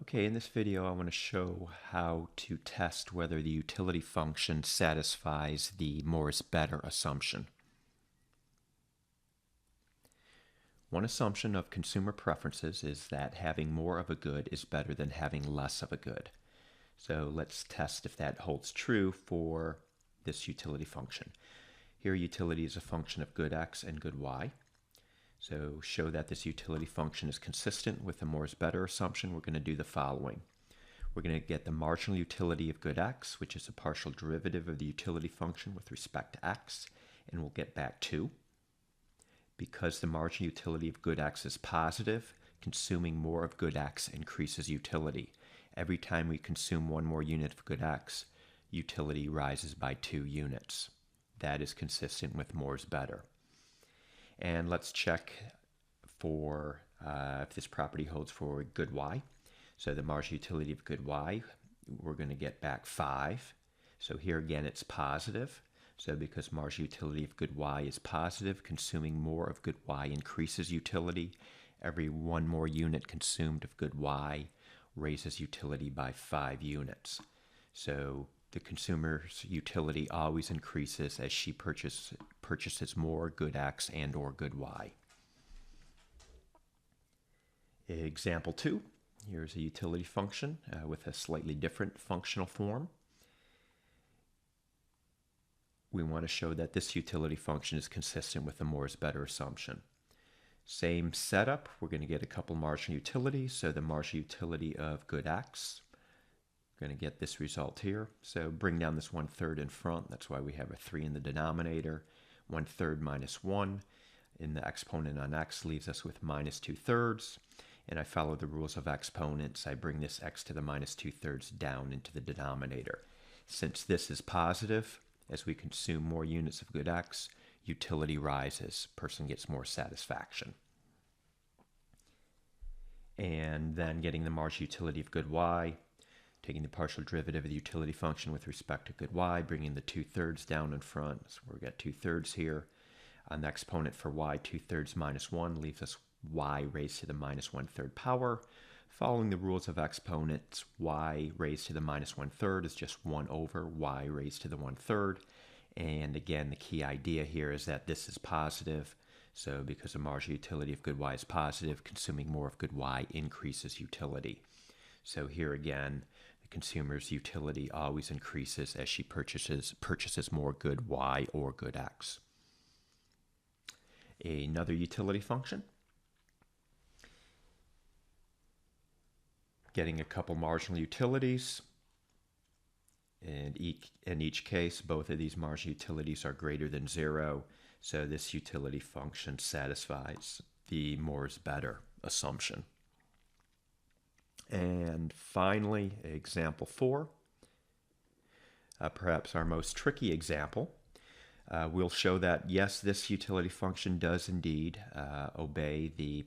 Okay, in this video I want to show how to test whether the utility function satisfies the more is better assumption. One assumption of consumer preferences is that having more of a good is better than having less of a good. So let's test if that holds true for this utility function. Here utility is a function of good x and good y. So show that this utility function is consistent with the more is better assumption. We're going to do the following. We're going to get the marginal utility of good x, which is a partial derivative of the utility function with respect to x, and we'll get back 2. Because the marginal utility of good x is positive, consuming more of good x increases utility. Every time we consume one more unit of good x, utility rises by 2 units. That is consistent with more is better. And let's check for if this property holds for good y. So the marginal utility of good y, we're going to get back 5. So here again it's positive. So because marginal utility of good y is positive, consuming more of good y increases utility. Every one more unit consumed of good y raises utility by 5 units. So the consumer's utility always increases as she purchases more good x and or good y. Example 2, here's a utility function with a slightly different functional form. We want to show that this utility function is consistent with the more is better assumption. Same setup, we're going to get a couple marginal utilities. So the marginal utility of good x, we're going to get this result here. So bring down this 1/3 in front. That's why we have a 3 in the denominator. 1/3 minus 1 in the exponent on x leaves us with minus 2/3. And I follow the rules of exponents. I bring this x to the minus 2/3 down into the denominator. Since this is positive, as we consume more units of good x, utility rises. Person gets more satisfaction. And then getting the marginal utility of good y, taking the partial derivative of the utility function with respect to good y, bringing the 2/3 down in front. So we've got 2/3 here. On the exponent for y, 2/3 minus 1 leaves us y raised to the minus 1/3 power. Following the rules of exponents, y raised to the minus 1/3 is just 1 over y raised to the 1/3. And again, the key idea here is that this is positive. So because the marginal utility of good y is positive, consuming more of good y increases utility. So here again, the consumer's utility always increases as she purchases more good y or good x. Another utility function. Getting a couple marginal utilities. In each case, both of these marginal utilities are greater than 0. So this utility function satisfies the more is better assumption. And finally, example 4, perhaps our most tricky example. We'll show that, yes, this utility function does indeed obey the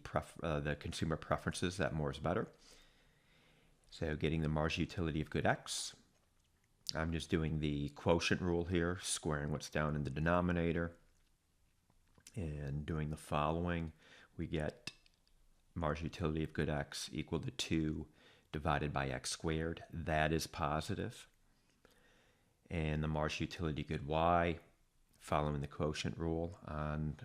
consumer preferences that more is better. So getting the marginal utility of good x. I'm just doing the quotient rule here, squaring what's down in the denominator. And doing the following, we get marginal utility of good x equal to 2 divided by x squared. That is positive. And the marginal utility of good y, following the quotient rule, on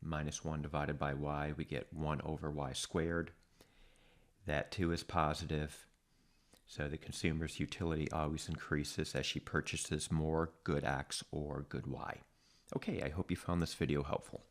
minus 1 divided by y, we get 1 over y squared. That too is positive. So the consumer's utility always increases as she purchases more good x or good y. Okay, I hope you found this video helpful.